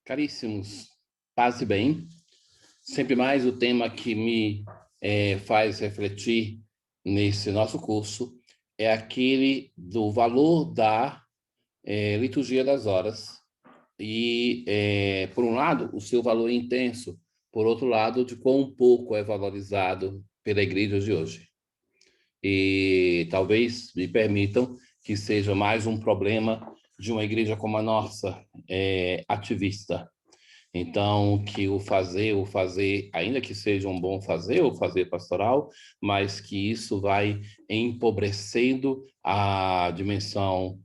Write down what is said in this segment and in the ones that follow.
Caríssimos, paz e bem. Sempre mais o tema que me faz refletir nesse nosso curso é aquele do valor da liturgia das horas. E, por um lado, o seu valor é intenso, por outro lado, de quão pouco é valorizado pela igreja de hoje. E talvez me permitam que seja mais um problema de uma igreja como a nossa, ativista. Então, que o fazer, ainda que seja um bom fazer, o fazer pastoral, mas que isso vai empobrecendo a dimensão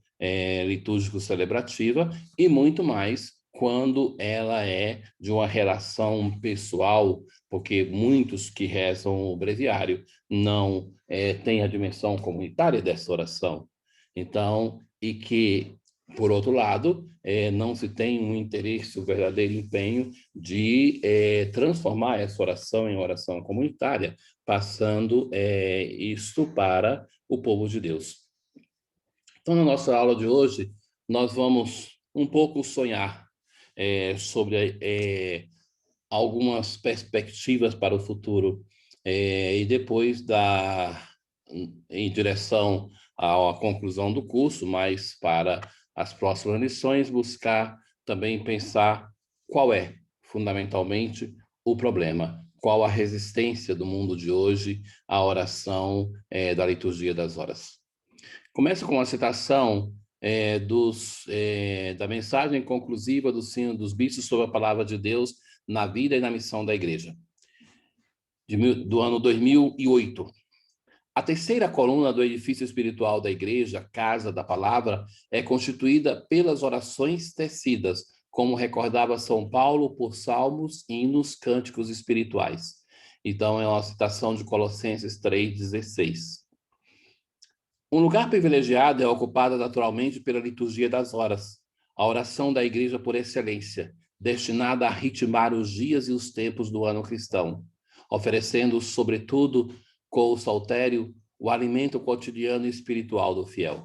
litúrgico-celebrativa e muito mais quando ela é de uma relação pessoal, porque muitos que rezam o breviário não têm a dimensão comunitária dessa oração. Então, e que por outro lado, não se tem um interesse, um verdadeiro empenho de transformar essa oração em oração comunitária, passando isso para o povo de Deus. Então, na nossa aula de hoje, nós vamos um pouco sonhar sobre algumas perspectivas para o futuro e depois em direção à conclusão do curso, mas para as próximas lições, buscar também pensar qual é, fundamentalmente, o problema, qual a resistência do mundo de hoje à oração da liturgia das horas. Começa com uma citação da mensagem conclusiva do Sino dos Bispos sobre a Palavra de Deus na vida e na missão da Igreja, do ano 2008. A terceira coluna do edifício espiritual da Igreja, Casa da Palavra, é constituída pelas orações tecidas, como recordava São Paulo, por salmos, hinos, cânticos espirituais. Então, é uma citação de Colossenses 3,16. Um lugar privilegiado é ocupado naturalmente pela liturgia das horas, a oração da Igreja por excelência, destinada a ritmar os dias e os tempos do ano cristão, oferecendo, sobretudo, com o saltério, o alimento cotidiano e espiritual do fiel.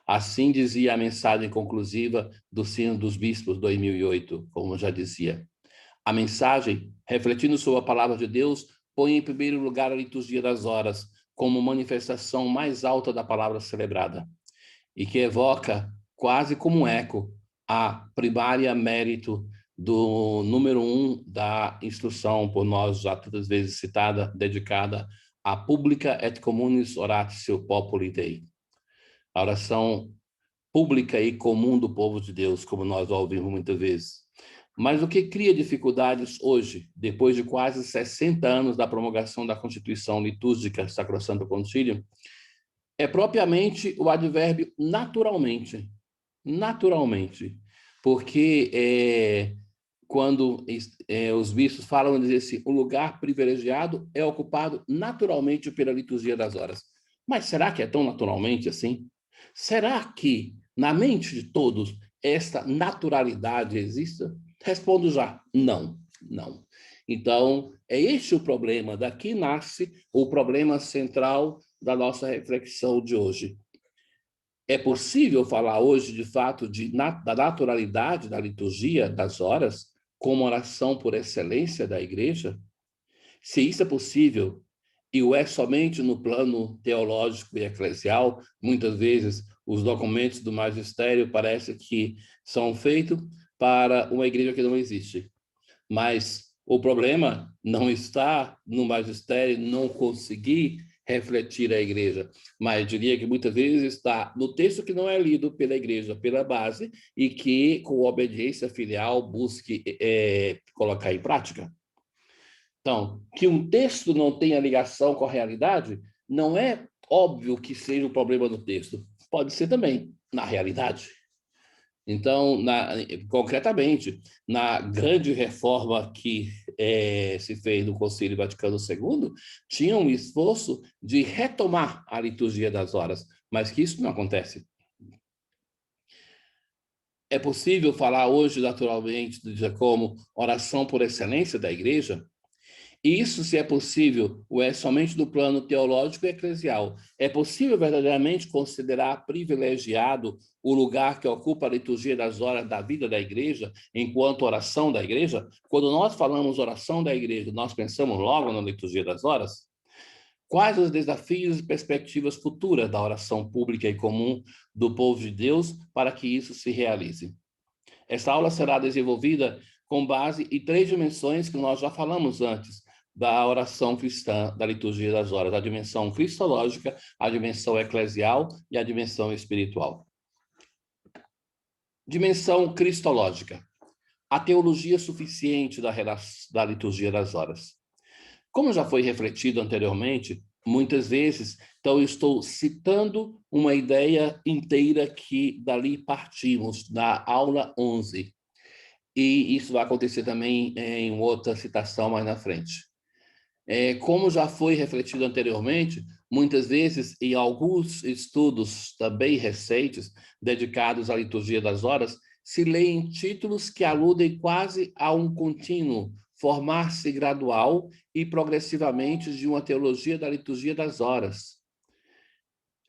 Assim dizia a mensagem conclusiva do Sino dos Bispos 2008, como já dizia. A mensagem, refletindo sobre a palavra de Deus, põe em primeiro lugar a liturgia das horas, como manifestação mais alta da palavra celebrada, e que evoca, quase como um eco, a primária mérito do número 1 da instrução, por nós já tantas vezes citada, dedicada a Publica et Communis Oratio Populi Dei, a oração pública e comum do povo de Deus, como nós ouvimos muitas vezes. Mas o que cria dificuldades hoje, depois de quase 60 anos da promulgação da Constituição Litúrgica Sacrosanto Concílio, é propriamente o advérbio naturalmente. Naturalmente. Porque quando os bispos falam, dizer assim, o lugar privilegiado é ocupado naturalmente pela liturgia das horas. Mas será que é tão naturalmente assim? Será que na mente de todos esta naturalidade existe? Respondo já, não, não. Então, é este o problema. Daqui nasce o problema central da nossa reflexão de hoje. É possível falar hoje, de fato, da naturalidade da liturgia das horas como oração por excelência da Igreja? Se isso é possível, e o é somente no plano teológico e eclesial, muitas vezes os documentos do magistério parece que são feitos para uma igreja que não existe. Mas o problema não está no magistério não conseguir refletir a igreja, mas eu diria que muitas vezes está no texto que não é lido pela igreja, pela base, e que, com obediência filial, busque colocar em prática. Então, que um texto não tenha ligação com a realidade, não é óbvio que seja o problema do texto. Pode ser também, na realidade. Então, concretamente, na grande reforma que se fez no Concílio Vaticano II, tinha um esforço de retomar a liturgia das horas, mas que isso não acontece. É possível falar hoje, naturalmente, como oração por excelência da Igreja? Isso, se é possível, ou é somente no plano teológico e eclesial. É possível verdadeiramente considerar privilegiado o lugar que ocupa a liturgia das horas da vida da igreja, enquanto oração da igreja? Quando nós falamos oração da igreja, nós pensamos logo na liturgia das horas? Quais os desafios e perspectivas futuras da oração pública e comum do povo de Deus para que isso se realize? Essa aula será desenvolvida com base em 3 dimensões que nós já falamos antes da oração cristã, da liturgia das horas: a dimensão cristológica, a dimensão eclesial e a dimensão espiritual. Dimensão cristológica. A teologia suficiente da liturgia das horas. Como já foi refletido anteriormente, muitas vezes, então eu estou citando uma ideia inteira que dali partimos, da aula 11. E isso vai acontecer também em outra citação mais na frente. Como já foi refletido anteriormente, muitas vezes, em alguns estudos também recentes, dedicados à liturgia das horas, se leem títulos que aludem quase a um contínuo formar-se gradual e progressivamente de uma teologia da liturgia das horas,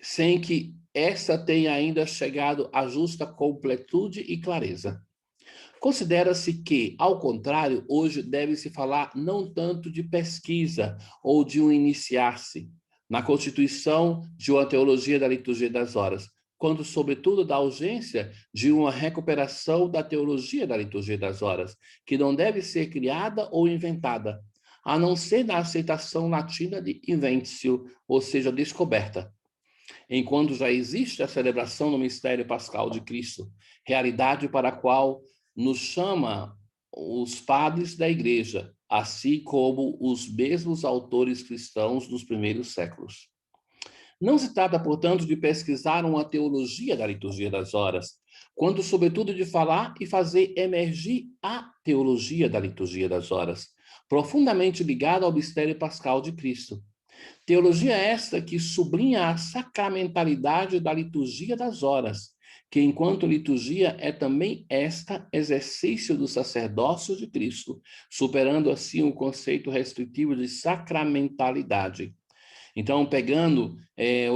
sem que essa tenha ainda chegado à justa completude e clareza. Considera-se que, ao contrário, hoje deve-se falar não tanto de pesquisa ou de um iniciar-se na constituição de uma teologia da liturgia das horas, quanto, sobretudo, da urgência de uma recuperação da teologia da liturgia das horas, que não deve ser criada ou inventada, a não ser na aceitação latina de inventio, ou seja, descoberta. Enquanto já existe a celebração do mistério pascal de Cristo, realidade para a qual nos chama os padres da igreja, assim como os mesmos autores cristãos dos primeiros séculos. Não se trata, portanto, de pesquisar uma teologia da liturgia das horas, quanto, sobretudo, de falar e fazer emergir a teologia da liturgia das horas, profundamente ligada ao mistério pascal de Cristo. Teologia esta que sublinha a sacramentalidade da liturgia das horas, que enquanto liturgia é também esta exercício do sacerdócio de Cristo, superando assim o conceito restritivo de sacramentalidade. Então, pegando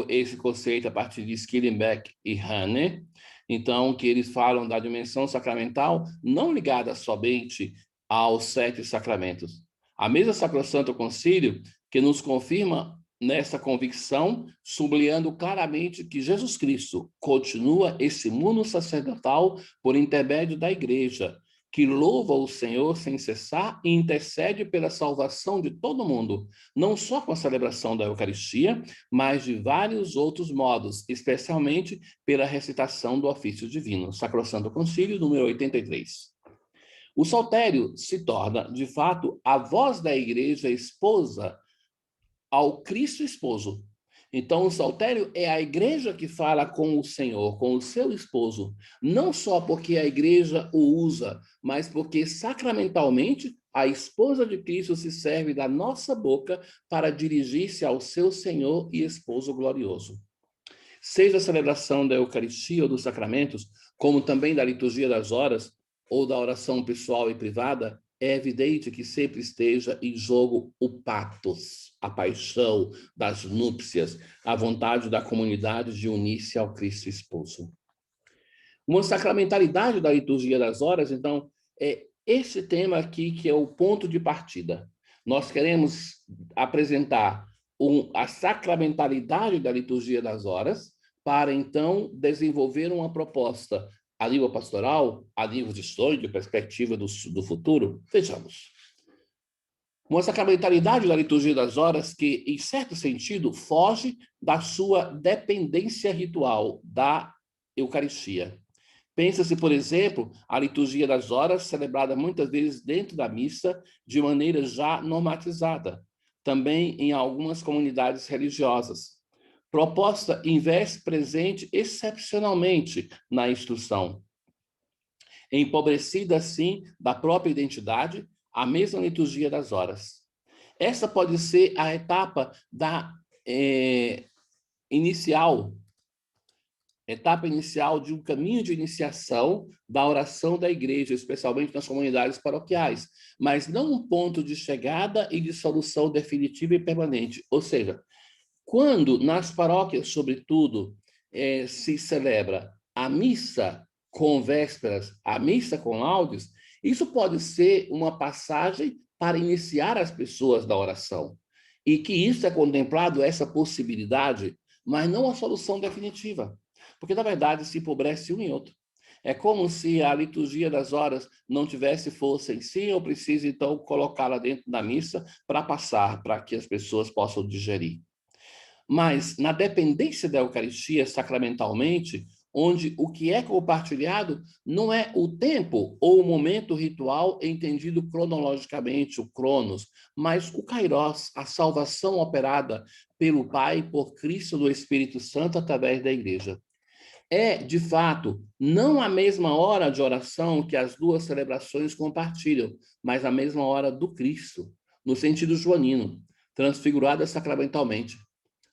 esse conceito a partir de Skillenbeck e Hane, então, que eles falam da dimensão sacramental não ligada somente aos 7 sacramentos. A mesa Sacrosanto Concílio que nos confirma nessa convicção, sublinhando claramente que Jesus Cristo continua esse mundo sacerdotal por intermédio da igreja, que louva o Senhor sem cessar e intercede pela salvação de todo mundo, não só com a celebração da Eucaristia, mas de vários outros modos, especialmente pela recitação do ofício divino. Sacrosanto Concílio, número 83. O saltério se torna, de fato, a voz da igreja esposa ao Cristo esposo. Então, o saltério é a igreja que fala com o Senhor, com o seu esposo, não só porque a igreja o usa, mas porque sacramentalmente a esposa de Cristo se serve da nossa boca para dirigir-se ao seu Senhor e esposo glorioso. Seja a celebração da Eucaristia ou dos sacramentos, como também da liturgia das horas ou da oração pessoal e privada, é evidente que sempre esteja em jogo o patos, a paixão das núpcias, a vontade da comunidade de unir-se ao Cristo esposo. Uma sacramentalidade da liturgia das horas, então, é esse tema aqui que é o ponto de partida. Nós queremos apresentar a sacramentalidade da liturgia das horas para, então, desenvolver uma proposta a nível pastoral, a nível de sonho, de perspectiva do futuro. Vejamos. Uma sacramentalidade da liturgia das horas que, em certo sentido, foge da sua dependência ritual da Eucaristia. Pensa-se, por exemplo, a liturgia das horas, celebrada muitas vezes dentro da missa, de maneira já normatizada, também em algumas comunidades religiosas. Proposta em vez presente excepcionalmente na instrução. Empobrecida, assim, da própria identidade, a mesma liturgia das horas. Essa pode ser a etapa da inicial etapa inicial de um caminho de iniciação da oração da igreja, especialmente nas comunidades paroquiais, mas não um ponto de chegada e de solução definitiva e permanente. Ou seja, quando nas paróquias, sobretudo, se celebra a missa com vésperas, a missa com laudes, isso pode ser uma passagem para iniciar as pessoas da oração. E que isso é contemplado, essa possibilidade, mas não a solução definitiva. Porque, na verdade, se empobrece um e outro. É como se a liturgia das horas não tivesse força em si, eu preciso, então, colocá-la dentro da missa para passar, para que as pessoas possam digerir. Mas, na dependência da Eucaristia, sacramentalmente, onde o que é compartilhado não é o tempo ou o momento ritual entendido cronologicamente, o cronos, mas o kairos, a salvação operada pelo Pai, por Cristo do Espírito Santo, através da Igreja. É, de fato, não a mesma hora de oração que as duas celebrações compartilham, mas a mesma hora do Cristo, no sentido joanino, transfigurada sacramentalmente.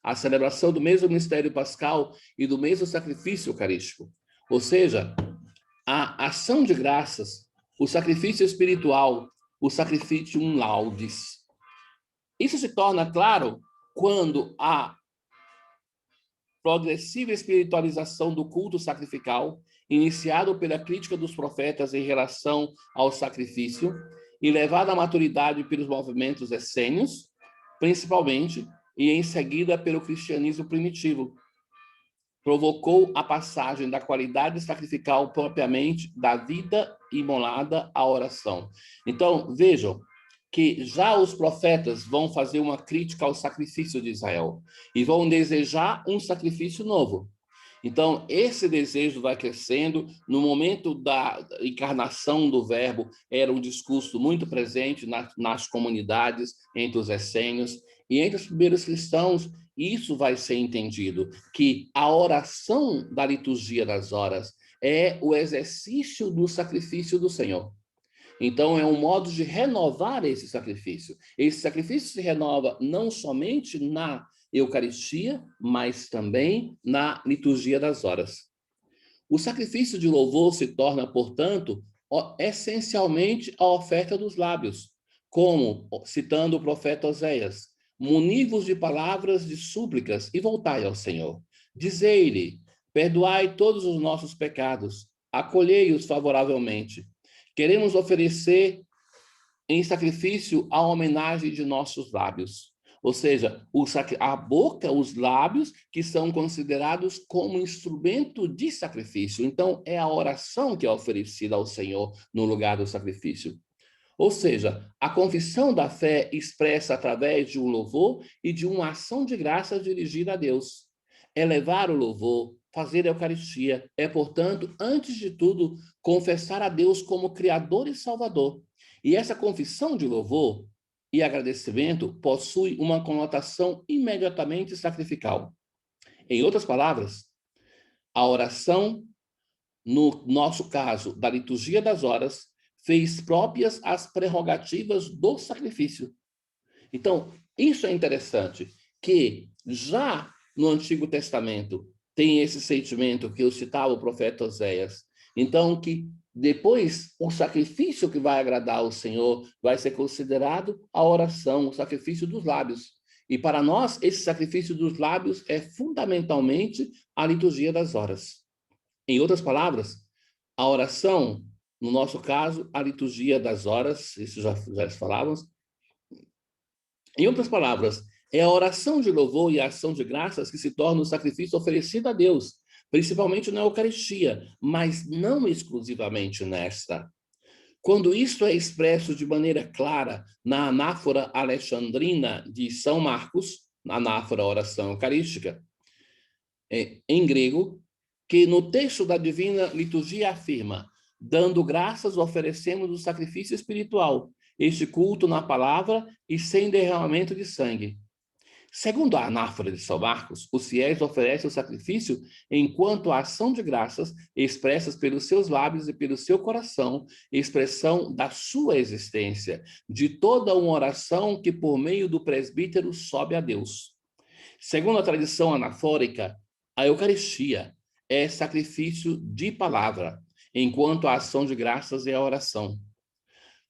A celebração do mesmo mistério pascal e do mesmo sacrifício eucarístico. Ou seja, a ação de graças, o sacrifício espiritual, o sacrifício laudes. Isso se torna claro quando a progressiva espiritualização do culto sacrificial, iniciado pela crítica dos profetas em relação ao sacrifício e levado à maturidade pelos movimentos essênios, principalmente, e em seguida pelo cristianismo primitivo, provocou a passagem da qualidade sacrificial propriamente da vida imolada à oração. Então, vejam que já os profetas vão fazer uma crítica ao sacrifício de Israel e vão desejar um sacrifício novo. Então, esse desejo vai crescendo. No momento da encarnação do Verbo, era um discurso muito presente nas comunidades, entre os essênios, e entre os primeiros cristãos, isso vai ser entendido, que a oração da liturgia das horas é o exercício do sacrifício do Senhor. Então, é um modo de renovar esse sacrifício. Esse sacrifício se renova não somente na Eucaristia, mas também na liturgia das horas. O sacrifício de louvor se torna, portanto, essencialmente a oferta dos lábios, como, citando o profeta Oséias, munivos de palavras de súplicas e voltai ao Senhor. Dizei-lhe, perdoai todos os nossos pecados, acolhei-os favoravelmente. Queremos oferecer em sacrifício a homenagem de nossos lábios. Ou seja, a boca, os lábios, que são considerados como instrumento de sacrifício. Então, é a oração que é oferecida ao Senhor no lugar do sacrifício. Ou seja, a confissão da fé expressa através de um louvor e de uma ação de graça dirigida a Deus. Elevar o louvor, fazer a Eucaristia, é, portanto, antes de tudo, confessar a Deus como Criador e Salvador. E essa confissão de louvor e agradecimento possui uma conotação imediatamente sacrificial. Em outras palavras, a oração, no nosso caso, da liturgia das horas, fez próprias as prerrogativas do sacrifício. Então, isso é interessante, que já no Antigo Testamento tem esse sentimento que eu citava o profeta Oséias. Então, que depois o sacrifício que vai agradar ao Senhor vai ser considerado a oração, o sacrifício dos lábios. E para nós, esse sacrifício dos lábios é fundamentalmente a liturgia das horas. Em outras palavras, a oração, no nosso caso, a liturgia das horas, isso já falávamos. Em outras palavras, é a oração de louvor e a ação de graças que se torna o sacrifício oferecido a Deus, principalmente na Eucaristia, mas não exclusivamente nesta. Quando isto é expresso de maneira clara na anáfora alexandrina de São Marcos, na anáfora oração eucarística, em grego, que no texto da Divina Liturgia afirma: dando graças, oferecemos o sacrifício espiritual, este culto na palavra e sem derramamento de sangue. Segundo a anáfora de São Marcos, os fiéis oferecem o sacrifício enquanto a ação de graças expressas pelos seus lábios e pelo seu coração, expressão da sua existência, de toda uma oração que por meio do presbítero sobe a Deus. Segundo a tradição anafórica, a Eucaristia é sacrifício de palavra, enquanto a ação de graças é a oração.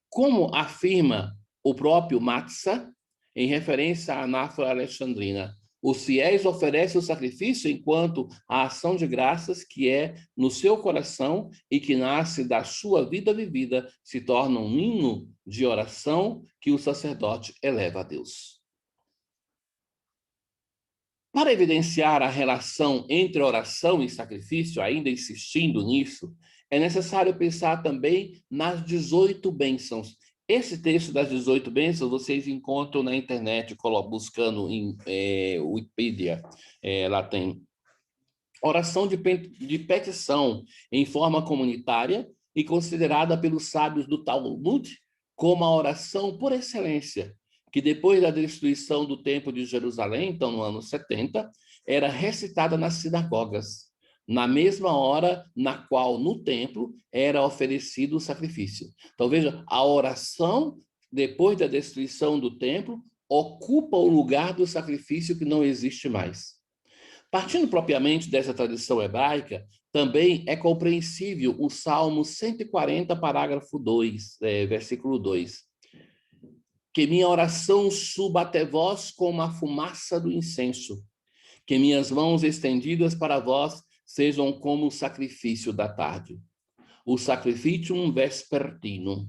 Como afirma o próprio Matzah, em referência à anáfora alexandrina, os fiéis oferecem o sacrifício enquanto a ação de graças que é no seu coração e que nasce da sua vida vivida se torna um hino de oração que o sacerdote eleva a Deus. Para evidenciar a relação entre oração e sacrifício, ainda insistindo nisso, é necessário pensar também nas 18 bênçãos. Esse texto das 18 bênçãos vocês encontram na internet, buscando em Wikipedia. Lá tem oração de petição em forma comunitária e considerada pelos sábios do Talmud como a oração por excelência, que depois da destruição do Templo de Jerusalém, então no ano 70, era recitada nas sinagogas, na mesma hora na qual no templo era oferecido o sacrifício. Então veja, a oração depois da destruição do templo ocupa o lugar do sacrifício que não existe mais. Partindo propriamente dessa tradição hebraica, também é compreensível o Salmo 140, parágrafo 2, versículo 2. Que minha oração suba até vós como a fumaça do incenso, que minhas mãos estendidas para vós sejam como o sacrifício da tarde. O sacrificium vespertinum.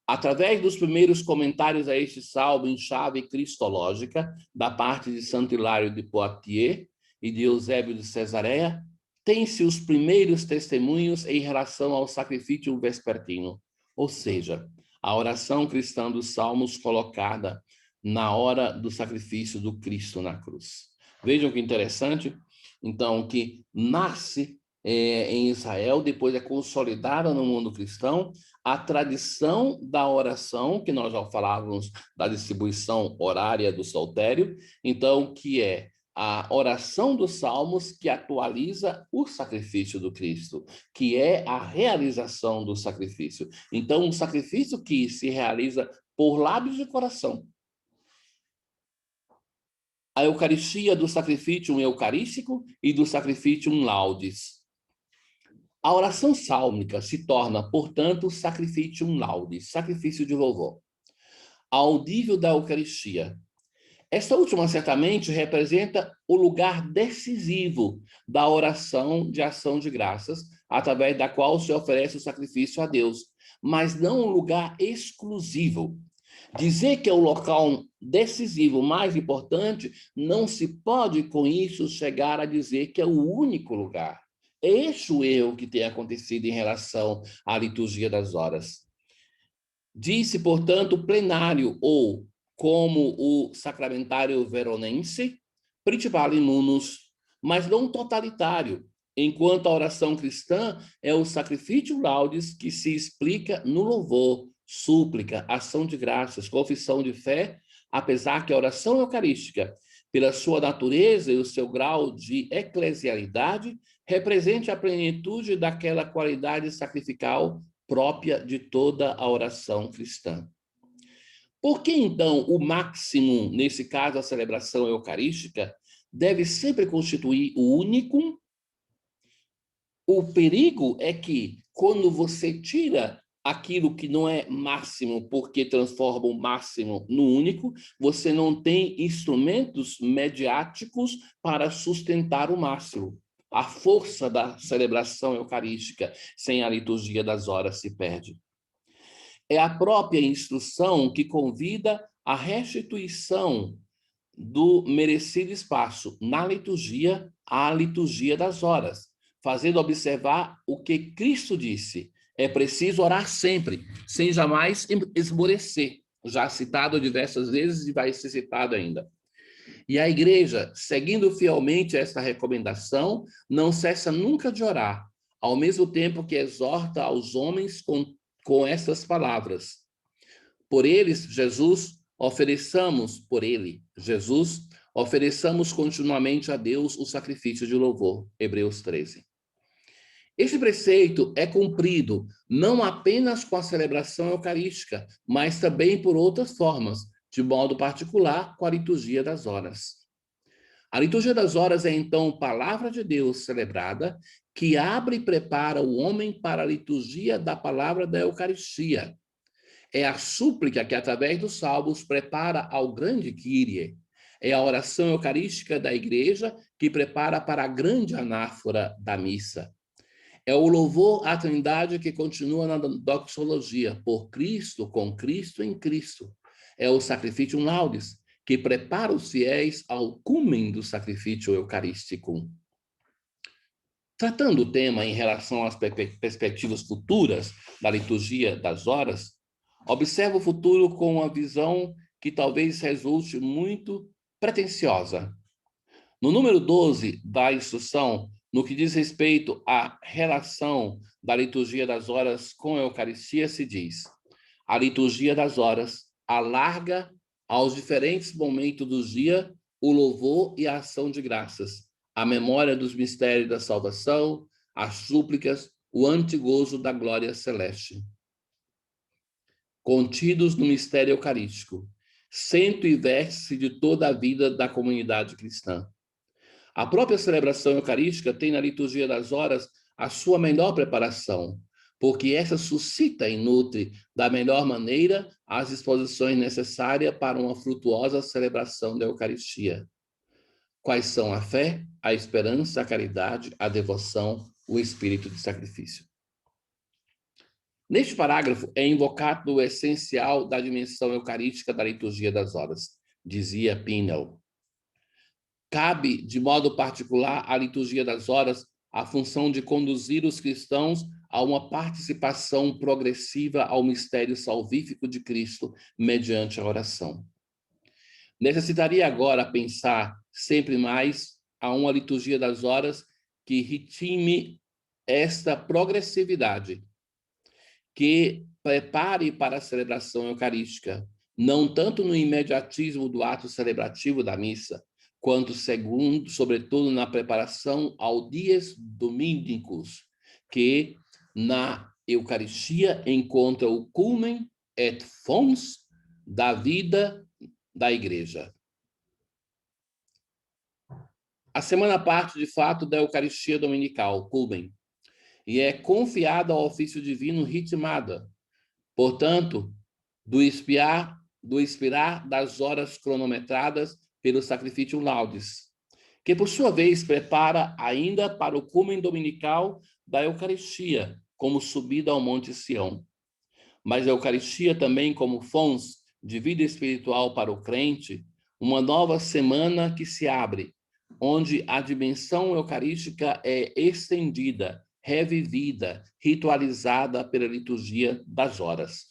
Através dos primeiros comentários a este salmo em chave cristológica, da parte de Santo Hilário de Poitiers e de Eusébio de Cesareia, tem-se os primeiros testemunhos em relação ao sacrifício vespertino, ou seja, a oração cristã dos salmos colocada na hora do sacrifício do Cristo na cruz. Vejam que interessante, então, que nasce em Israel, depois é consolidada no mundo cristão, a tradição da oração, que nós já falávamos da distribuição horária do saltério, então, que é a oração dos salmos que atualiza o sacrifício do Cristo, que é a realização do sacrifício. Então, um sacrifício que se realiza por lábios e coração. A Eucaristia do sacrifício eucarístico e do sacrifício laudes. A oração sálmica se torna, portanto, sacrifício laudes, sacrifício de louvor, audível da Eucaristia. Esta última, certamente, representa o lugar decisivo da oração de ação de graças, através da qual se oferece o sacrifício a Deus, mas não um lugar exclusivo. Dizer que é o local decisivo mais importante, não se pode, com isso, chegar a dizer que é o único lugar. É esse o erro que tem acontecido em relação à liturgia das horas. Diz-se, portanto, plenário ou como o sacramentário veronense, principalem unus, mas não totalitário, enquanto a oração cristã é o sacrifício laudes que se explica no louvor, súplica, ação de graças, confissão de fé, apesar que a oração eucarística, pela sua natureza e o seu grau de eclesialidade, represente a plenitude daquela qualidade sacrificial própria de toda a oração cristã. Por que, então, o máximo, nesse caso, a celebração eucarística, deve sempre constituir o único? O perigo é que, quando você tira aquilo que não é máximo, porque transforma o máximo no único, você não tem instrumentos mediáticos para sustentar o máximo. A força da celebração eucarística sem a liturgia das horas se perde. É a própria instrução que convida à restituição do merecido espaço na liturgia à liturgia das horas, fazendo observar o que Cristo disse. É preciso orar sempre, sem jamais esmorecer. Já citado diversas vezes e vai ser citado ainda. E a igreja, seguindo fielmente esta recomendação, não cessa nunca de orar, ao mesmo tempo que exorta aos homens com essas palavras. Por eles, Jesus, ofereçamos continuamente a Deus o sacrifício de louvor. Hebreus 13. Este preceito é cumprido não apenas com a celebração eucarística, mas também por outras formas, de modo particular com a liturgia das horas. A liturgia das horas é, então, palavra de Deus celebrada, que abre e prepara o homem para a liturgia da palavra da Eucaristia. É a súplica que, através dos salmos, prepara ao grande Kyrie. É a oração eucarística da igreja que prepara para a grande anáfora da missa. É o louvor à Trindade que continua na doxologia, por Cristo, com Cristo, em Cristo. É o sacrificium laudes, que prepara os fiéis ao cúmen do sacrifício eucarístico. Tratando o tema em relação às perspectivas futuras da liturgia das horas, observa o futuro com uma visão que talvez resulte muito pretensiosa. No número 12 da instrução, no que diz respeito à relação da liturgia das horas com a Eucaristia, se diz: a liturgia das horas alarga aos diferentes momentos do dia o louvor e a ação de graças, a memória dos mistérios da salvação, as súplicas, o antigozo da glória celeste. Contidos no mistério eucarístico, centro e vértice de toda a vida da comunidade cristã. A própria celebração eucarística tem na liturgia das horas a sua melhor preparação, porque essa suscita e nutre da melhor maneira as disposições necessárias para uma frutuosa celebração da Eucaristia. Quais são a fé, a esperança, a caridade, a devoção, o espírito de sacrifício. Neste parágrafo é invocado o essencial da dimensão eucarística da liturgia das horas, dizia Pinel. Cabe, de modo particular, à liturgia das horas a função de conduzir os cristãos a uma participação progressiva ao mistério salvífico de Cristo mediante a oração. Necessitaria agora pensar sempre mais a uma liturgia das horas que ritme esta progressividade, que prepare para a celebração eucarística, não tanto no imediatismo do ato celebrativo da missa, quanto, sobretudo, na preparação aos dias domínicos, que na Eucaristia encontra o culmen et fons da vida da Igreja. A semana parte, de fato, da Eucaristia Dominical, culmen, e é confiada ao ofício divino ritmada, portanto, do expirar das horas cronometradas pelo Sacrificium Laudes, que, por sua vez, prepara ainda para o culmen dominical da Eucaristia, como subida ao Monte Sião. Mas a Eucaristia também como fons de vida espiritual para o crente, uma nova semana que se abre, onde a dimensão eucarística é estendida, revivida, ritualizada pela liturgia das horas.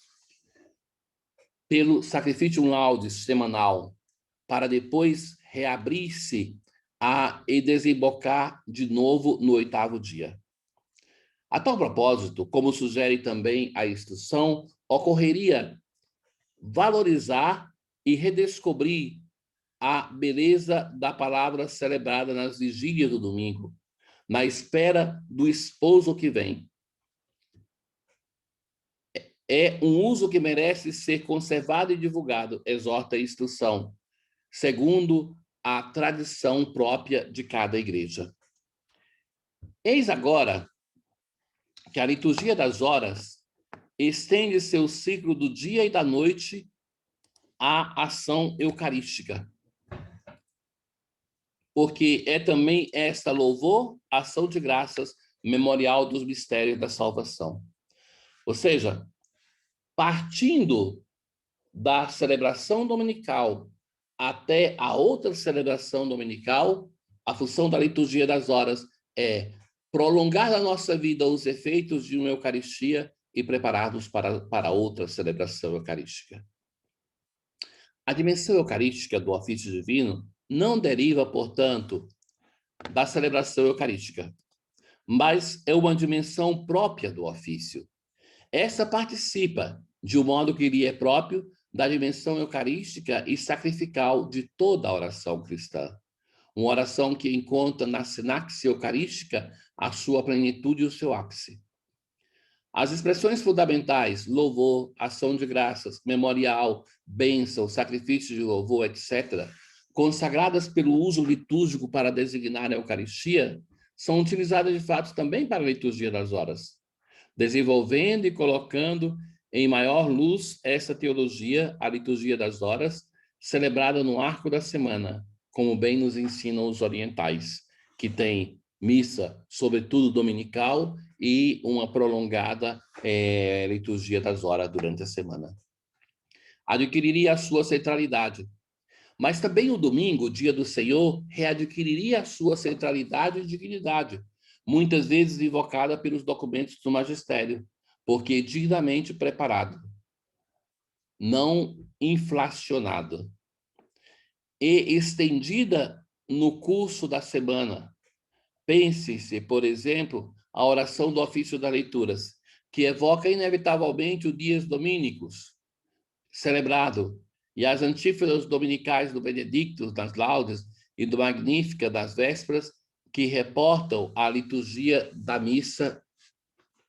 Pelo Sacrificium Laudes semanal, para depois reabrir-se e desembocar de novo no 8º dia. A tal propósito, como sugere também a instrução, ocorreria valorizar e redescobrir a beleza da palavra celebrada nas vigílias do domingo, na espera do esposo que vem. É um uso que merece ser conservado e divulgado, exorta a instrução, segundo a tradição própria de cada igreja. Eis agora que a liturgia das horas estende seu ciclo do dia e da noite à ação eucarística, porque é também esta louvor, ação de graças, memorial dos mistérios da salvação. Ou seja, partindo da celebração dominical até a outra celebração dominical, a função da liturgia das horas é prolongar na nossa vida os efeitos de uma Eucaristia e preparar-nos para outra celebração eucarística. A dimensão eucarística do ofício divino não deriva, portanto, da celebração eucarística, mas é uma dimensão própria do ofício. Essa participa, de um modo que lhe é próprio, da dimensão eucarística e sacrificial de toda a oração cristã. Uma oração que encontra na sinaxe eucarística a sua plenitude e o seu ápice. As expressões fundamentais, louvor, ação de graças, memorial, bênção, sacrifício de louvor, etc., consagradas pelo uso litúrgico para designar a Eucaristia, são utilizadas de fato também para a liturgia das horas, desenvolvendo e colocando em maior luz essa teologia, a liturgia das horas, celebrada no arco da semana, como bem nos ensinam os orientais, que tem missa, sobretudo dominical, e uma prolongada liturgia das horas durante a semana. Adquiriria a sua centralidade. Mas também o domingo, o dia do Senhor, readquiriria a sua centralidade e dignidade, muitas vezes invocada pelos documentos do magistério, porque dignamente preparado, não inflacionado, e estendida no curso da semana. Pense-se, por exemplo, a oração do ofício das leituras, que evoca inevitavelmente os dias domínicos, celebrado, e as antífonas dominicais do Benedictus, das Laudes, e do Magnífica, das Vésperas, que reportam a liturgia da missa,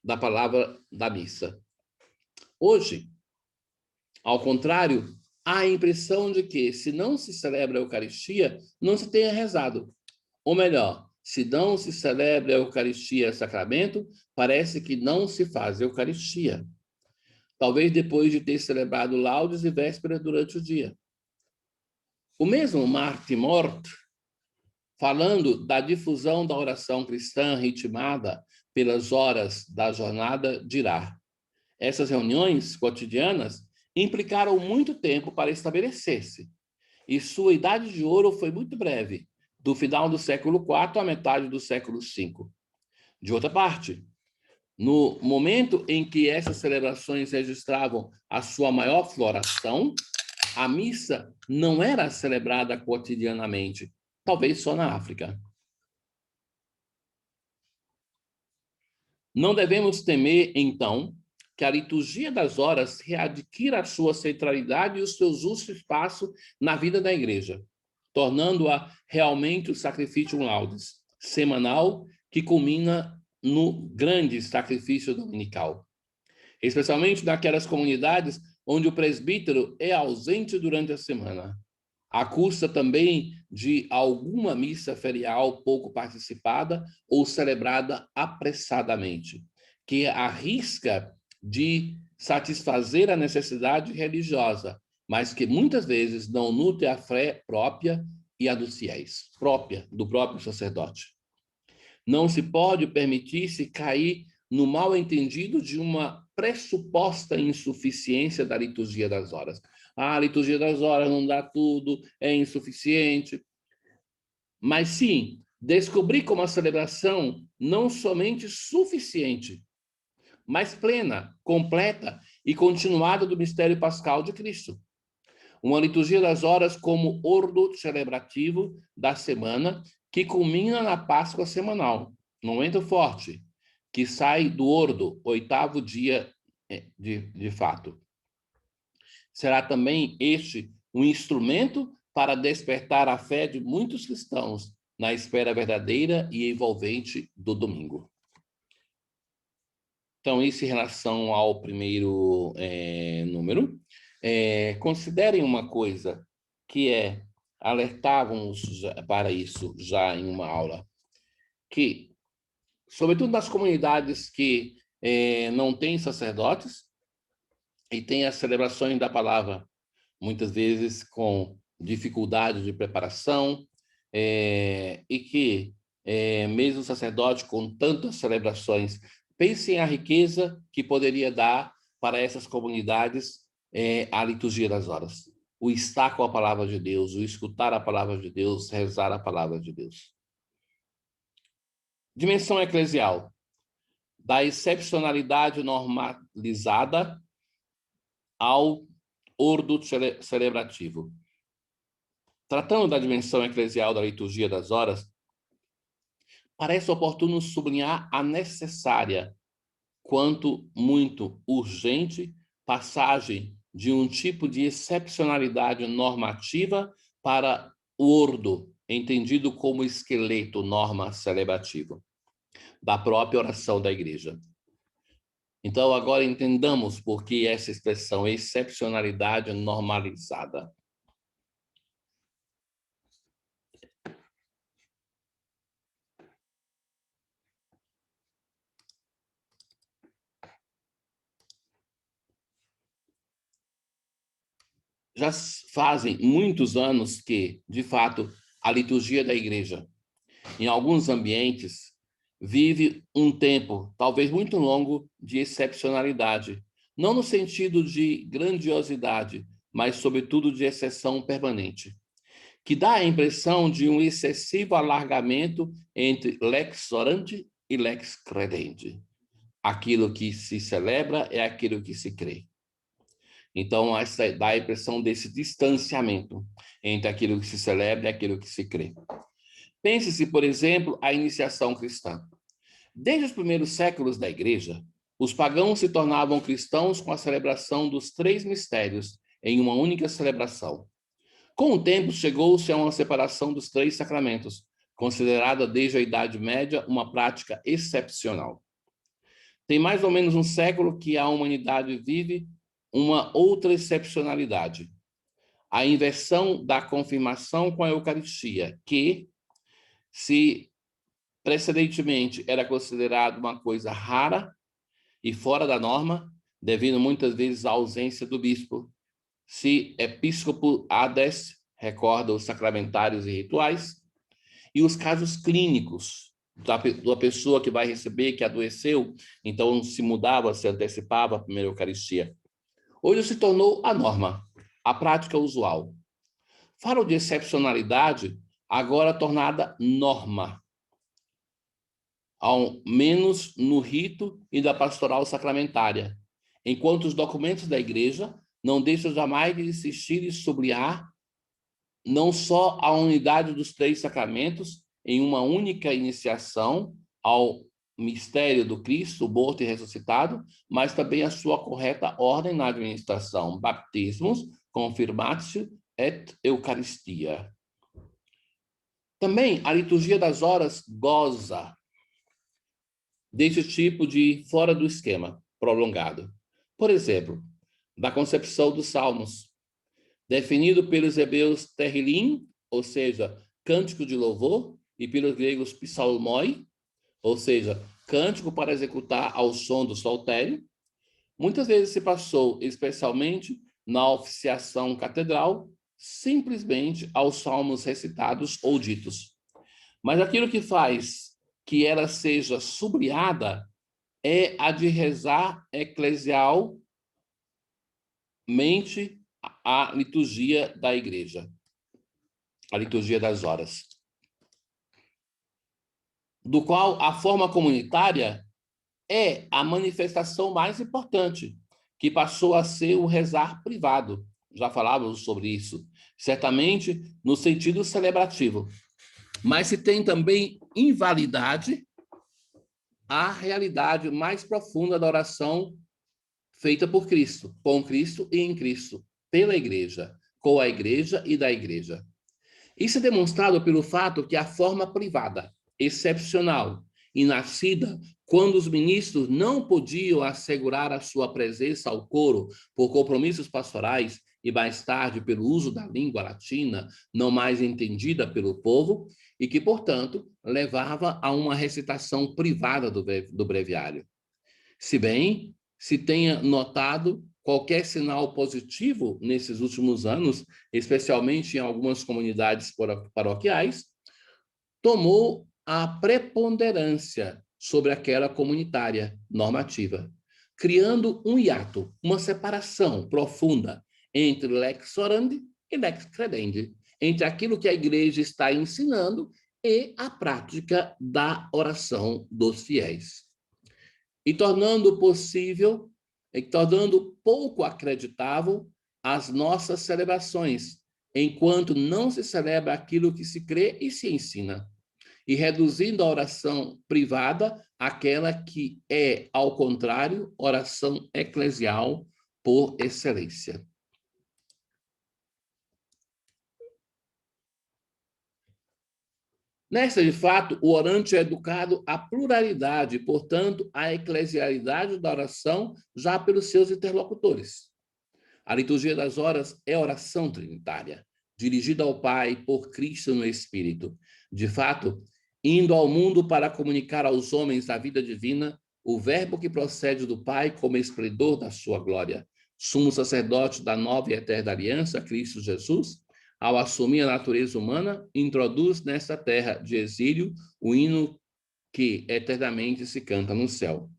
da palavra da missa. Hoje, ao contrário, há a impressão de que, se não se celebra a Eucaristia, não se tenha rezado. Ou melhor, se não se celebra a Eucaristia sacramento, parece que não se faz a Eucaristia. Talvez depois de ter celebrado laudes e vésperas durante o dia. O mesmo Martin Mort, falando da difusão da oração cristã ritmada pelas horas da jornada, dirá: essas reuniões cotidianas implicaram muito tempo para estabelecer-se, e sua idade de ouro foi muito breve, do final do século IV à metade do século V. De outra parte, no momento em que essas celebrações registravam a sua maior floração, a missa não era celebrada cotidianamente, talvez só na África. Não devemos temer, então, que a liturgia das horas readquira a sua centralidade e os seus justos espaço na vida da igreja, tornando-a realmente o sacrifício laudes, semanal, que culmina no grande sacrifício dominical. Especialmente naquelas comunidades onde o presbítero é ausente durante a semana, à custa também de alguma missa ferial pouco participada ou celebrada apressadamente, que arrisca de satisfazer a necessidade religiosa, mas que muitas vezes não nutre a fé própria e a dos fiéis, própria do próprio sacerdote. Não se pode permitir-se cair no mal-entendido de uma pressuposta insuficiência da liturgia das horas. A liturgia das horas não dá tudo, é insuficiente. Mas sim, descobrir como a celebração não somente suficiente, mas plena, completa e continuada do mistério pascal de Cristo. Uma liturgia das horas como ordo celebrativo da semana, que culmina na Páscoa semanal, momento forte, que sai do ordo, oitavo dia de fato. Será também este um instrumento para despertar a fé de muitos cristãos na espera verdadeira e envolvente do domingo. Então, isso em relação ao primeiro número. Considerem uma coisa que alertávamos para isso já em uma aula, que, sobretudo nas comunidades que não têm sacerdotes e têm as celebrações da palavra, muitas vezes com dificuldade de preparação, e que, mesmo o sacerdote com tantas celebrações, pensem a riqueza que poderia dar para essas comunidades a liturgia das horas. O estar com a palavra de Deus, o escutar a palavra de Deus, rezar a palavra de Deus. Dimensão eclesial. Da excepcionalidade normalizada ao ordo celebrativo. Tratando da dimensão eclesial da liturgia das horas, parece oportuno sublinhar a necessária, quanto muito urgente, passagem de um tipo de excepcionalidade normativa para o ordo, entendido como esqueleto norma celebrativo, da própria oração da igreja. Então, agora entendamos por que essa expressão excepcionalidade normalizada. já fazem muitos anos que, de fato, a liturgia da igreja, em alguns ambientes, vive um tempo, talvez muito longo, de excepcionalidade. Não no sentido de grandiosidade, mas, sobretudo, de exceção permanente, que dá a impressão de um excessivo alargamento entre lex orandi e lex credendi. Aquilo que se celebra é aquilo que se crê. Então, essa dá a impressão desse distanciamento entre aquilo que se celebra e aquilo que se crê. Pense-se, por exemplo, a iniciação cristã. Desde os primeiros séculos da igreja, os pagãos se tornavam cristãos com a celebração dos 3 mistérios em uma única celebração. Com o tempo, chegou-se a uma separação dos 3 sacramentos, considerada desde a Idade Média uma prática excepcional. Tem mais ou menos um século que a humanidade vive uma outra excepcionalidade, a inversão da confirmação com a Eucaristia, que, se precedentemente era considerado uma coisa rara e fora da norma, devido muitas vezes à ausência do bispo, se episcopo hades, recorda os sacramentários e rituais, e os casos clínicos da pessoa que vai receber, que adoeceu, então se mudava, se antecipava a primeira Eucaristia. Hoje se tornou a norma, a prática usual. Falo de excepcionalidade, agora tornada norma, ao menos no rito e da pastoral sacramentária, enquanto os documentos da Igreja não deixam jamais de insistir e sublinhar não só a unidade dos 3 sacramentos em uma única iniciação ao mistério do Cristo, morto e ressuscitado, mas também a sua correta ordem na administração, baptismos, confirmatio et Eucaristia. Também a liturgia das horas goza desse tipo de fora do esquema prolongado. Por exemplo, da concepção dos salmos, definido pelos hebreus terrilim, ou seja, cântico de louvor, e pelos gregos psalmoi, ou seja, cântico para executar ao som do saltério. Muitas vezes se passou, especialmente na oficiação catedral, simplesmente aos salmos recitados ou ditos. Mas aquilo que faz que ela seja sublinhada é a de rezar eclesialmente a liturgia da igreja, a liturgia das horas, do qual a forma comunitária é a manifestação mais importante, que passou a ser o rezar privado. Já falávamos sobre isso, certamente no sentido celebrativo. Mas se tem também invalidade a realidade mais profunda da oração feita por Cristo, com Cristo e em Cristo, pela Igreja, com a Igreja e da Igreja. Isso é demonstrado pelo fato que a forma privada, excepcional e nascida quando os ministros não podiam assegurar a sua presença ao coro por compromissos pastorais e mais tarde pelo uso da língua latina, não mais entendida pelo povo, e que, portanto, levava a uma recitação privada do breviário. Se bem se tenha notado qualquer sinal positivo nesses últimos anos, especialmente em algumas comunidades paroquiais, tomou a preponderância sobre aquela comunitária normativa, criando um hiato, uma separação profunda entre lex orandi e lex credendi, entre aquilo que a igreja está ensinando e a prática da oração dos fiéis. E tornando possível, tornando pouco acreditável as nossas celebrações, enquanto não se celebra aquilo que se crê e se ensina, e reduzindo a oração privada àquela que é, ao contrário, oração eclesial por excelência. Nesta, de fato, o orante é educado à pluralidade, portanto, à eclesialidade da oração já pelos seus interlocutores. A liturgia das horas é oração trinitária, dirigida ao Pai por Cristo no Espírito. De fato, indo ao mundo para comunicar aos homens a vida divina, o Verbo que procede do Pai como esplendor da sua glória, sumo sacerdote da nova e eterna aliança, Cristo Jesus, ao assumir a natureza humana, introduz nesta terra de exílio o hino que eternamente se canta no céu.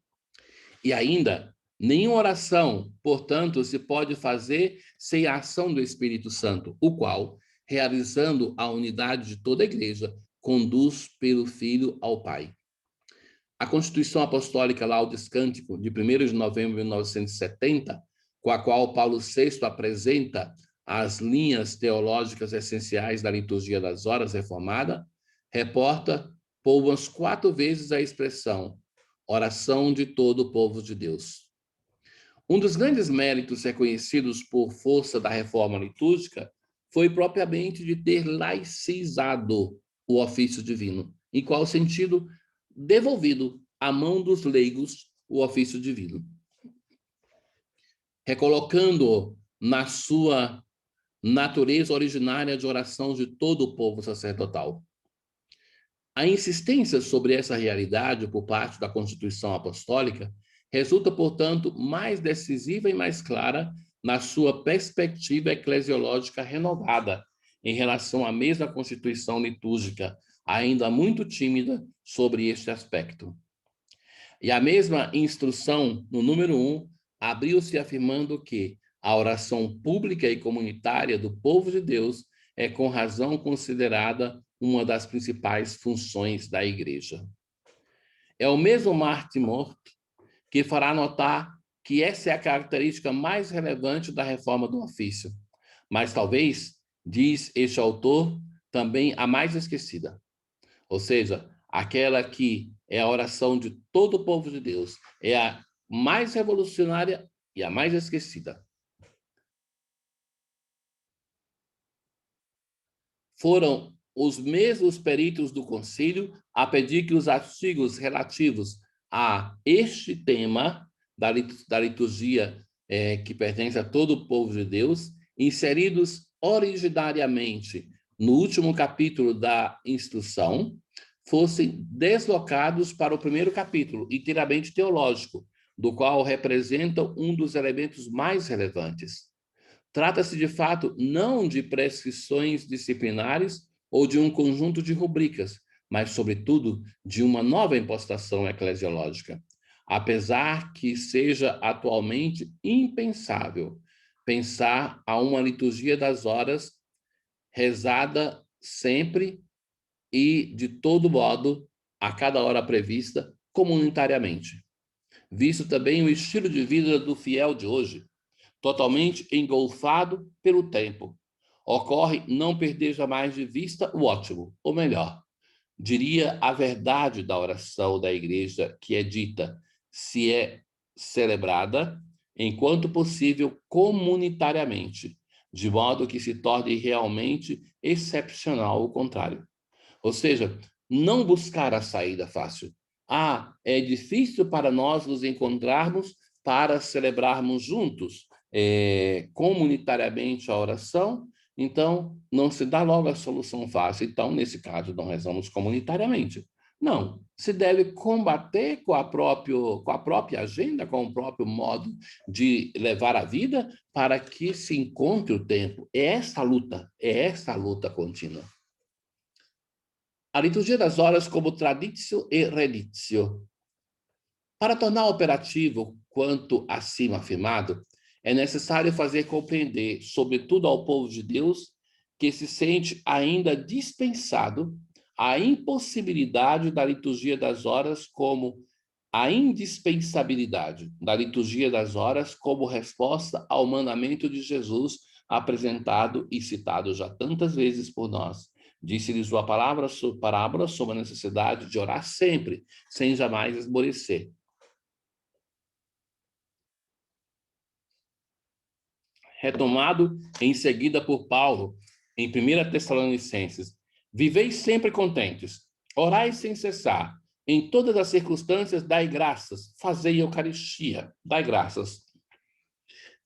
E ainda, nenhuma oração, portanto, se pode fazer sem a ação do Espírito Santo, o qual, realizando a unidade de toda a igreja, conduz pelo Filho ao Pai. A Constituição Apostólica Laudes Cântico, de 1º de novembro de 1970, com a qual Paulo VI apresenta as linhas teológicas essenciais da liturgia das horas reformada, reporta por umas 4 vezes a expressão oração de todo o povo de Deus. Um dos grandes méritos reconhecidos por força da reforma litúrgica foi propriamente de ter laicizado o ofício divino. Em qual sentido? Devolvido à mão dos leigos o ofício divino, recolocando-o na sua natureza originária de oração de todo o povo sacerdotal. A insistência sobre essa realidade por parte da Constituição Apostólica resulta, portanto, mais decisiva e mais clara na sua perspectiva eclesiológica renovada em relação à mesma Constituição litúrgica, ainda muito tímida sobre este aspecto. E a mesma instrução, no número 1, abriu-se afirmando que a oração pública e comunitária do povo de Deus é com razão considerada uma das principais funções da igreja. É o mesmo Martin Mort que fará notar que essa é a característica mais relevante da reforma do ofício, mas talvez, diz este autor, também a mais esquecida. Ou seja, aquela que é a oração de todo o povo de Deus, é a mais revolucionária e a mais esquecida. Foram os mesmos peritos do concílio a pedir que os artigos relativos a este tema da liturgia que pertence a todo o povo de Deus, inseridos originariamente no último capítulo da instrução, fossem deslocados para o primeiro capítulo, inteiramente teológico, do qual representam um dos elementos mais relevantes. Trata-se, de fato, não de prescrições disciplinares ou de um conjunto de rubricas, mas, sobretudo, de uma nova impostação eclesiológica. Apesar que seja atualmente impensável pensar a uma liturgia das horas rezada sempre e, de todo modo, a cada hora prevista, comunitariamente. Visto também o estilo de vida do fiel de hoje, totalmente engolfado pelo tempo. Ocorre não perder jamais de vista o ótimo, ou melhor, diria a verdade da oração da igreja que é dita, se é celebrada, enquanto possível, comunitariamente, de modo que se torne realmente excepcional o contrário. Ou seja, não buscar a saída fácil. É difícil para nós nos encontrarmos para celebrarmos juntos, comunitariamente a oração, então não se dá logo a solução fácil. Então, nesse caso, não rezamos comunitariamente. Não, se deve combater com a própria agenda, com o próprio modo de levar a vida, para que se encontre o tempo. É essa a luta contínua. A liturgia das horas como traditio e reditio. Para tornar operativo quanto acima afirmado, é necessário fazer compreender, sobretudo ao povo de Deus, que se sente ainda dispensado a impossibilidade da liturgia das horas como a indispensabilidade da liturgia das horas como resposta ao mandamento de Jesus apresentado e citado já tantas vezes por nós. Disse-lhes uma parábola sobre a necessidade de orar sempre, sem jamais esmorecer. Retomado em seguida por Paulo, em 1 Tessalonicenses: viveis sempre contentes, orai sem cessar, em todas as circunstâncias dai graças, fazei Eucaristia, dai graças.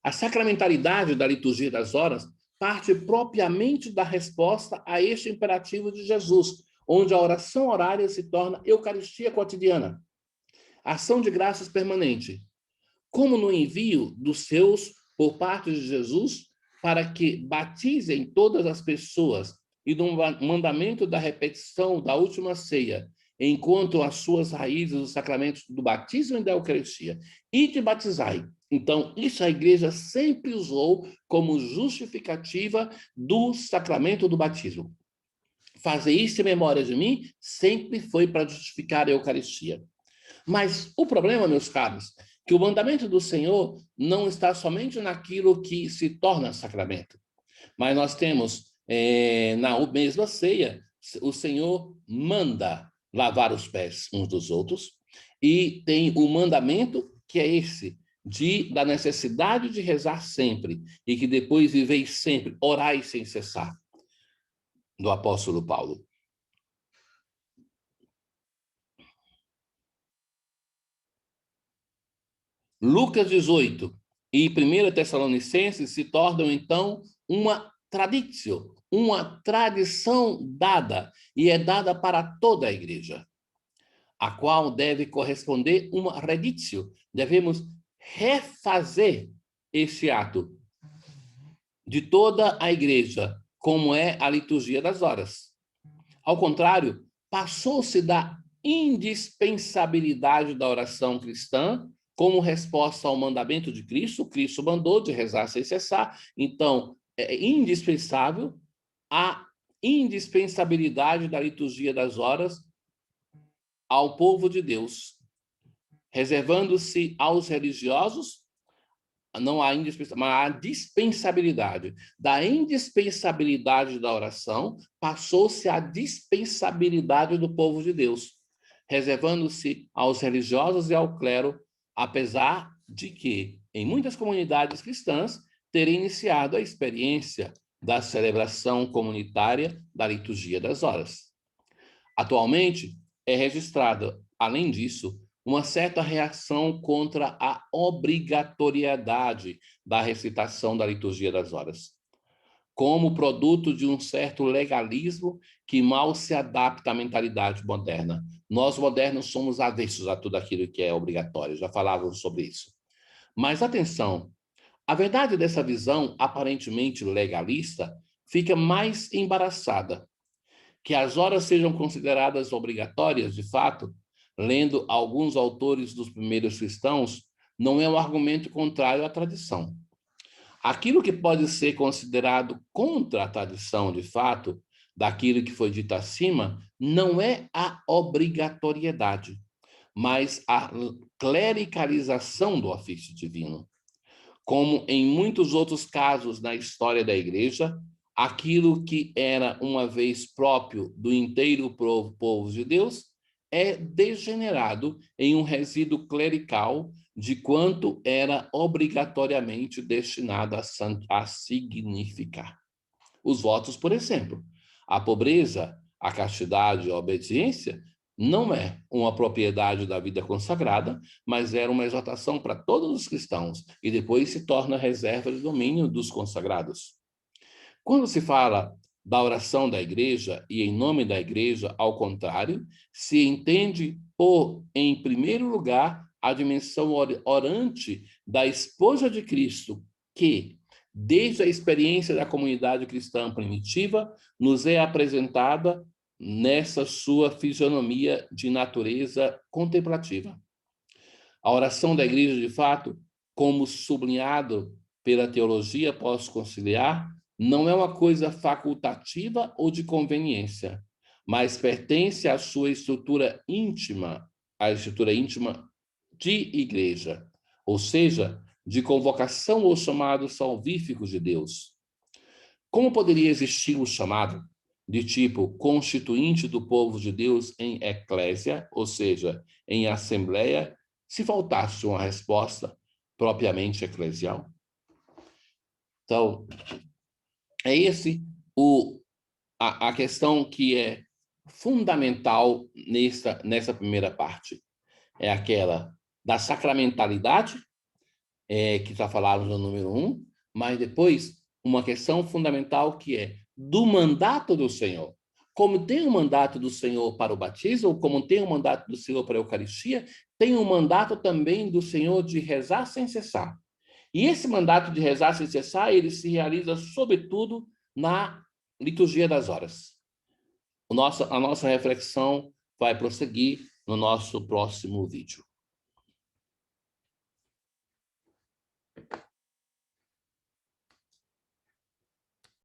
A sacramentalidade da liturgia das horas parte propriamente da resposta a este imperativo de Jesus, onde a oração horária se torna Eucaristia cotidiana, ação de graças permanente, como no envio dos seus por parte de Jesus para que batizem todas as pessoas e no mandamento da repetição da última ceia encontram as suas raízes os sacramentos do batismo e da Eucaristia. E de batizai. Então, isso a igreja sempre usou como justificativa do sacramento do batismo. Fazer isso em memória de mim sempre foi para justificar a Eucaristia. Mas o problema, meus caros, que o mandamento do Senhor não está somente naquilo que se torna sacramento. Mas nós temos, na mesma ceia, o Senhor manda lavar os pés uns dos outros, e tem o mandamento que é esse, da necessidade de rezar sempre, e que depois viveis sempre, orai sem cessar, do apóstolo Paulo. Lucas 18 e 1 Tessalonicenses se tornam, então, uma traditio, uma tradição dada, e é dada para toda a igreja, a qual deve corresponder uma reditio. Devemos refazer esse ato de toda a igreja, como é a liturgia das horas. Ao contrário, passou-se da indispensabilidade da oração cristã como resposta ao mandamento de Cristo. Cristo mandou de rezar sem cessar, então é indispensável a indispensabilidade da liturgia das horas ao povo de Deus, reservando-se aos religiosos, não há mas há dispensabilidade. Da indispensabilidade da oração, passou-se à dispensabilidade do povo de Deus, reservando-se aos religiosos e ao clero, apesar de que, em muitas comunidades cristãs, terem iniciado a experiência da celebração comunitária da liturgia das horas. Atualmente, é registrada, além disso, uma certa reação contra a obrigatoriedade da recitação da liturgia das horas, como produto de um certo legalismo que mal se adapta à mentalidade moderna. Nós, modernos, somos avessos a tudo aquilo que é obrigatório, já falávamos sobre isso. Mas atenção, a verdade dessa visão aparentemente legalista fica mais embaraçada. Que as horas sejam consideradas obrigatórias, de fato, lendo alguns autores dos primeiros cristãos, não é um argumento contrário à tradição. Aquilo que pode ser considerado contra a tradição, de fato, daquilo que foi dito acima, não é a obrigatoriedade, mas a clericalização do ofício divino. Como em muitos outros casos na história da Igreja, aquilo que era uma vez próprio do inteiro povo de Deus é degenerado em um resíduo clerical de quanto era obrigatoriamente destinado a significar. Os votos, por exemplo, a pobreza, a castidade e a obediência não é uma propriedade da vida consagrada, mas era uma exortação para todos os cristãos e depois se torna reserva de domínio dos consagrados. Quando se fala da oração da igreja e em nome da igreja, ao contrário, se entende por, em primeiro lugar, a dimensão orante da esposa de Cristo, que, desde a experiência da comunidade cristã primitiva, nos é apresentada nessa sua fisionomia de natureza contemplativa. A oração da igreja, de fato, como sublinhado pela teologia pós-conciliar, não é uma coisa facultativa ou de conveniência, mas pertence à sua estrutura íntima, à estrutura íntima de igreja, ou seja, de convocação aos chamados salvíficos de Deus. Como poderia existir um chamado de tipo constituinte do povo de Deus em eclésia, ou seja, em assembleia, se faltasse uma resposta propriamente eclesial? Então, é esse a questão que é fundamental nessa primeira parte. É aquela da sacramentalidade, que já falamos no número 1, mas depois uma questão fundamental que é do mandato do Senhor. Como tem o mandato do Senhor para o batismo, como tem o mandato do Senhor para a Eucaristia, tem o mandato também do Senhor de rezar sem cessar. E esse mandato de rezar sem cessar, ele se realiza, sobretudo, na liturgia das horas. A nossa reflexão vai prosseguir no nosso próximo vídeo.